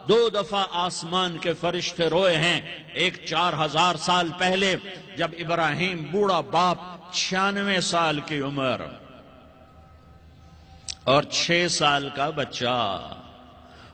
دو دفعہ آسمان کے فرشتے روئے ہیں. ایک 4000 سال پہلے جب ابراہیم بوڑھا باپ 96 سال کی عمر اور 6 سال کا بچہ،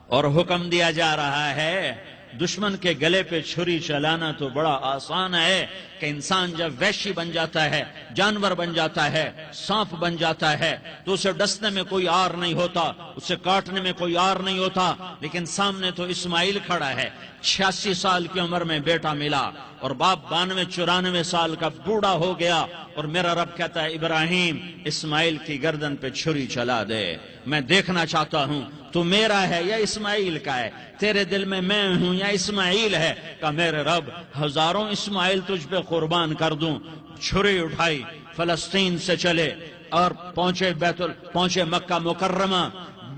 اور حکم دیا جا رہا ہے دشمن کے گلے پہ چھری چلانا تو بڑا آسان ہے کہ انسان جب وحشی بن جاتا ہے، جانور بن جاتا ہے، سانپ بن جاتا ہے تو اسے ڈسنے میں کوئی آر نہیں ہوتا، اسے کاٹنے میں کوئی آر نہیں ہوتا. لیکن سامنے تو اسماعیل کھڑا ہے، 86 سال کی عمر میں بیٹا ملا اور باپ 92-94 سال کا بوڑھا ہو گیا، اور میرا رب کہتا ہے ابراہیم اسماعیل کی گردن پہ چھری چلا دے. میں دیکھنا چاہتا ہوں تو میرا ہے یا اسماعیل کا ہے، تیرے دل میں میں ہوں یا اسماعیل ہے. کہ میرے رب ہزاروں اسماعیل تجھ پہ قربان کر دوں. چھری اٹھائی، فلسطین سے چلے اور پہنچے مکہ مکرمہ.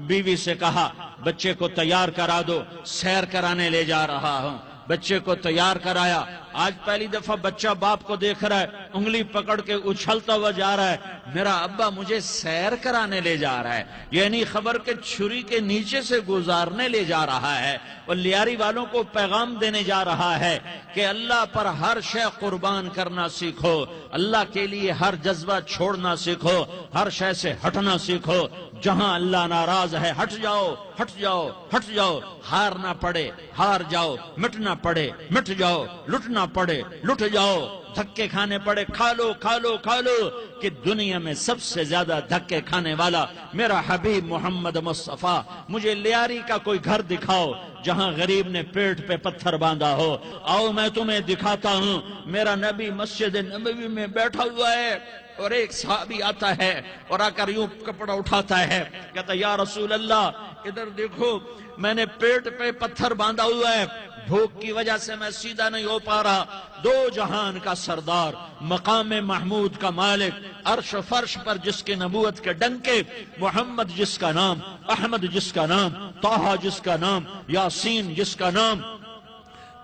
بیوی سے کہا بچے کو تیار کرا دو، سیر کرانے لے جا رہا ہوں. بچے کو تیار کرایا. آج پہلی دفعہ بچہ باپ کو دیکھ رہا ہے، انگلی پکڑ کے اچھلتا ہوا جا رہا ہے، میرا ابا مجھے سیر کرانے لے جا رہا ہے. یعنی خبر کے چھری کے نیچے سے گزارنے لے جا رہا ہے. اور لیاری والوں کو پیغام دینے جا رہا ہے کہ اللہ پر ہر شے قربان کرنا سیکھو، اللہ کے لیے ہر جذبہ چھوڑنا سیکھو، ہر شے سے ہٹنا سیکھو. جہاں اللہ ناراض ہے ہٹ جاؤ، ہٹ جاؤ، ہٹ جاؤ. ہار نہ پڑے ہار جاؤ، مٹنا پڑے مٹ جاؤ، لٹنا پڑے لٹ جاؤ، دھکے کھانے پڑے کھا لو کھا لو کھا لو. کہ دنیا میں سب سے زیادہ دھکے کھانے والا میرا حبیب محمد مصطفیٰ. مجھے لیاری کا کوئی گھر دکھاؤ جہاں غریب نے پیٹ پہ پتھر باندھا ہو. آؤ میں تمہیں دکھاتا ہوں. میرا نبی مسجد نبوی میں بیٹھا ہوا ہے اور ایک صحابی آتا ہے اور آ کر یوں کپڑا اٹھاتا ہے، کہتا یا رسول اللہ ادھر دیکھو، میں نے پیٹ پہ پتھر باندھا ہوا ہے، بھوک کی وجہ سے میں سیدھا نہیں ہو پا رہا. دو جہان کا سردار، مقام محمود کا مالک، عرش و فرش پر جس کے نبوت کے ڈنکے، محمد جس کا نام، احمد جس کا نام، طٰہٰ جس کا نام، یاسین جس کا نام،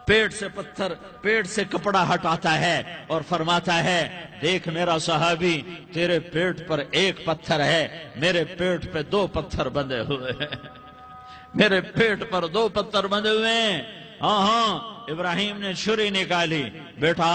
پیٹ سے کپڑا ہٹاتا ہے اور فرماتا ہے دیکھ میرا صحابی، تیرے پیٹ پر ایک پتھر ہے، میرے پیٹ پہ 2 پتھر بندھے ہوئے ہیں. میرے پیٹ پر 2 پتھر بندھے ہوئے ہیں. ہاں ابراہیم نے چھری نکالی. بیٹا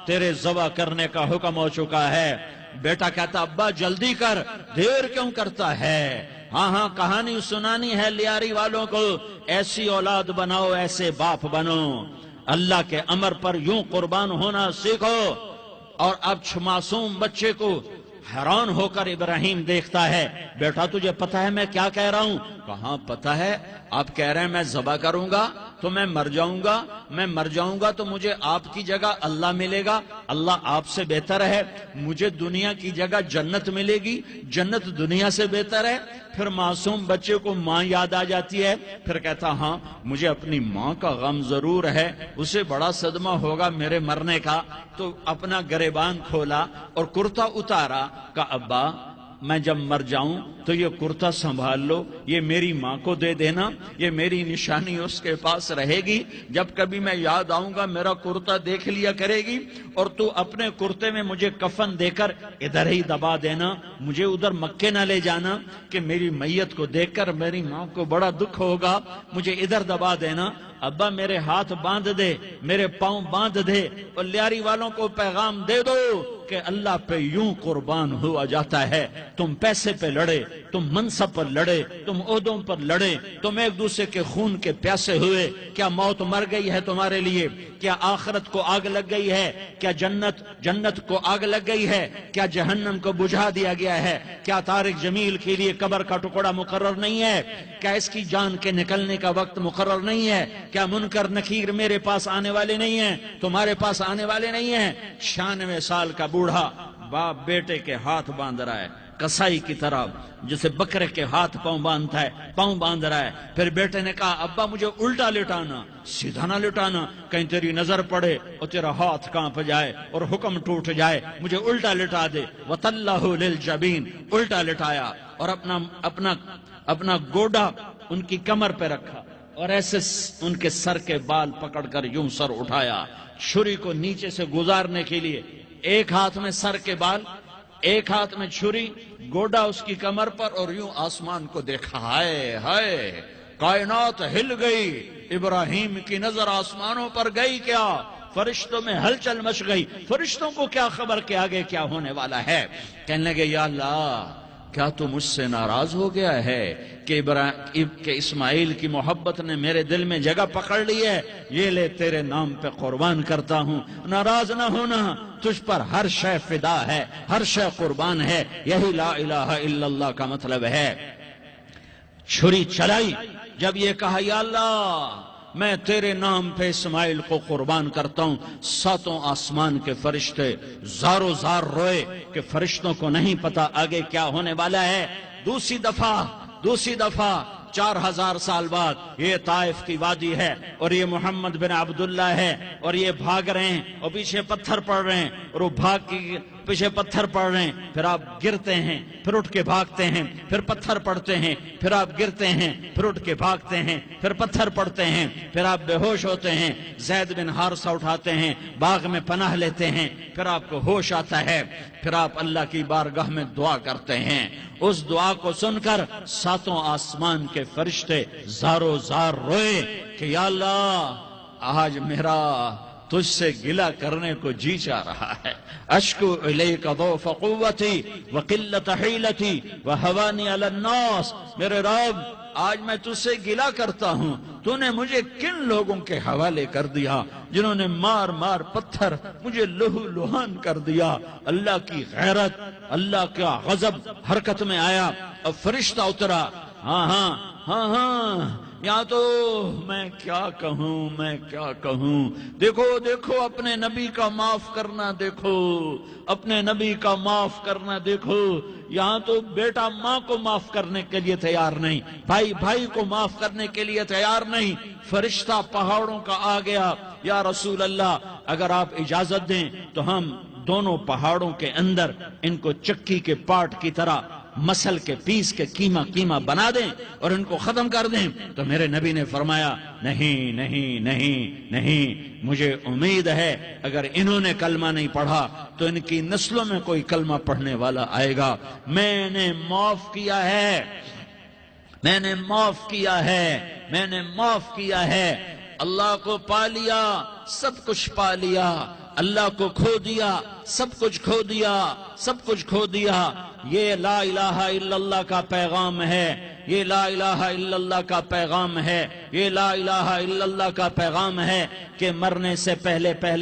تیرے ذبح کرنے کا حکم ہو چکا ہے. بیٹا کہتا ابا جلدی کر، دیر کیوں کرتا ہے؟ ہاں کہانی سنانی ہے لیاری والوں کو. ایسی اولاد بناؤ، ایسے باپ بنو، اللہ کے امر پر یوں قربان ہونا سیکھو. اور اب معصوم بچے کو حیران ہو کر ابراہیم دیکھتا ہے. بیٹا تجھے پتہ ہے میں کیا کہہ رہا ہوں؟ کہاں پتہ ہے؟ آپ کہہ رہے ہیں میں ذبح کروں گا تو میں مر جاؤں گا، میں مر جاؤں گا تو مجھے آپ کی جگہ اللہ ملے گا، اللہ آپ سے بہتر ہے. مجھے دنیا کی جگہ جنت ملے گی، جنت دنیا سے بہتر ہے. پھر معصوم بچے کو ماں یاد آ جاتی ہے. پھر کہتا ہاں مجھے اپنی ماں کا غم ضرور ہے، اسے بڑا صدمہ ہوگا میرے مرنے کا. تو اپنا گریبان کھولا اور کرتا اتارا. کہا ابا میں جب مر جاؤں تو یہ کرتا سنبھال لو، یہ میری ماں کو دے دینا، یہ میری نشانی اس کے پاس رہے گی. جب کبھی میں یاد آؤں گا میرا کرتا دیکھ لیا کرے گی، اور تو اپنے کرتے میں مجھے کفن دے کر ادھر ہی دبا دینا، مجھے ادھر مکے نہ لے جانا کہ میری میت کو دیکھ کر میری ماں کو بڑا دکھ ہوگا، مجھے ادھر دبا دینا. ابا میرے ہاتھ باندھ دے، میرے پاؤں باندھ دے، اور لیاری والوں کو پیغام دے دو کہ اللہ پہ یوں قربان ہوا جاتا ہے. تم پیسے پہ لڑے، تم منصب پر لڑے، تم عہدوں پر لڑے، تم ایک دوسرے کے خون کے پیاسے ہوئے. کیا موت مر گئی ہے تمہارے لیے؟ کیا آخرت کو آگ لگ گئی ہے؟ کیا جنت کو آگ لگ گئی ہے؟ کیا جہنم کو بجھا دیا گیا ہے؟ کیا طارق جمیل کے لیے قبر کا ٹکڑا مقرر نہیں ہے؟ کیا اس کی جان کے نکلنے کا وقت مقرر نہیں ہے؟ کیا منکر نکیر میرے پاس آنے والے نہیں ہیں، تمہارے پاس آنے والے نہیں ہیں؟ 96 سال کا بوڑھا باپ بیٹے کے ہاتھ باندھ رہا ہے، کسائی کی طرح جسے بکرے کے ہاتھ پاؤں باندھتا ہے، پاؤں باندھ رہا ہے. پھر بیٹے نے کہا ابا مجھے الٹا لٹانا، سیدھا نہ لٹانا، کہیں تیری نظر پڑے اور تیرا ہاتھ کانپ جائے اور حکم ٹوٹ جائے، مجھے الٹا لٹا دے. وَتَلَّهُ لِلْجَبِينِ، الٹا لٹایا اور اپنا گوڈا ان کی کمر پہ رکھا اور ایسے ان کے سر کے بال پکڑ کر یوں سر اٹھایا، چھری کو نیچے سے گزارنے کے لیے. ایک ہاتھ میں سر کے بال، ایک ہاتھ میں چھری، گوڈا اس کی کمر پر، اور یوں آسمان کو دیکھا. ہائے ہائے کائنات ہل گئی، ابراہیم کی نظر آسمانوں پر گئی کیا؟ فرشتوں میں ہلچل مچ گئی، فرشتوں کو کیا خبر کہ آگے کیا ہونے والا ہے؟ کہنے لگے یا اللہ کیا تو مجھ سے ناراض ہو گیا ہے کہ اسماعیل کی محبت نے میرے دل میں جگہ پکڑ لی ہے؟ یہ لے تیرے نام پہ قربان کرتا ہوں، ناراض نہ ہونا، تجھ پر ہر شے فدا ہے، ہر شے قربان ہے، یہی لا الہ الا اللہ کا مطلب ہے۔ چھری چلائی، جب یہ کہا یا اللہ میں تیرے نام پہ اسماعیل کو قربان کرتا ہوں، ساتوں آسمان کے فرشتے زارو زار روئے کہ فرشتوں کو نہیں پتا آگے کیا ہونے والا ہے۔ دوسری دفعہ 4000 سال بعد یہ طائف کی وادی ہے اور یہ محمد بن عبداللہ ہے اور یہ بھاگ رہے ہیں اور پیچھے پتھر پڑ رہے ہیں اور وہ بھاگ کے پیچھے پتھر پڑ رہے ہیں، پھر آپ گرتے ہیں، پھر اٹھ کے بھاگتے ہیں، پھر پتھر پڑتے ہیں، پھر آپ گرتے ہیں، پھر اٹھ کے بھاگتے ہیں، پھر پتھر پڑتے ہیں، پھر آپ بے ہوش ہوتے ہیں، زید بن حارثہ اٹھاتے ہیں، باغ میں پناہ لیتے ہیں، پھر آپ کو ہوش آتا ہے، پھر آپ اللہ کی بارگاہ میں دعا کرتے ہیں۔ اس دعا کو سن کر ساتوں آسمان کے فرشتے زارو زار روئے کہ یا اللہ آج میرا تجھ سے گلہ کرنے کو جی چاہ رہا ہے۔ اشکو الیک ضعف قوتی وقلت حیلتی وہوانی علی الناس، میرے رب آج میں تجھ سے گلہ کرتا ہوں، تو نے مجھے کن لوگوں کے حوالے کر دیا جنہوں نے مار مار پتھر مجھے لہو لہان کر دیا۔ اللہ کی غیرت، اللہ کا غضب حرکت میں آیا، اب فرشتہ اترا۔ ہاں یہاں تو میں کیا کہوں، دیکھو اپنے نبی کا معاف کرنا، دیکھو اپنے نبی کا معاف کرنا، دیکھو یہاں تو بیٹا ماں کو معاف کرنے کے لیے تیار نہیں، بھائی کو معاف کرنے کے لیے تیار نہیں۔ فرشتہ پہاڑوں کا آ گیا، یا رسول اللہ اگر آپ اجازت دیں تو ہم دونوں پہاڑوں کے اندر ان کو چکی کے پاٹ کی طرح مسل کے پیس کے کیما بنا دیں اور ان کو ختم کر دیں۔ تو میرے نبی نے فرمایا نہیں، مجھے امید ہے اگر انہوں نے کلمہ نہیں پڑھا تو ان کی نسلوں میں کوئی کلمہ پڑھنے والا آئے گا۔ میں نے معاف کیا ہے، اللہ کو پا لیا، سب کچھ پا لیا، اللہ کو کھو دیا، سب کچھ کھو دیا۔ یہ لا الہ الا اللہ کا پیغام ہے، یہ لا الہ الا اللہ کا پیغام ہے، یہ لا الہ الا اللہ کا پیغام ہے کہ مرنے سے پہلے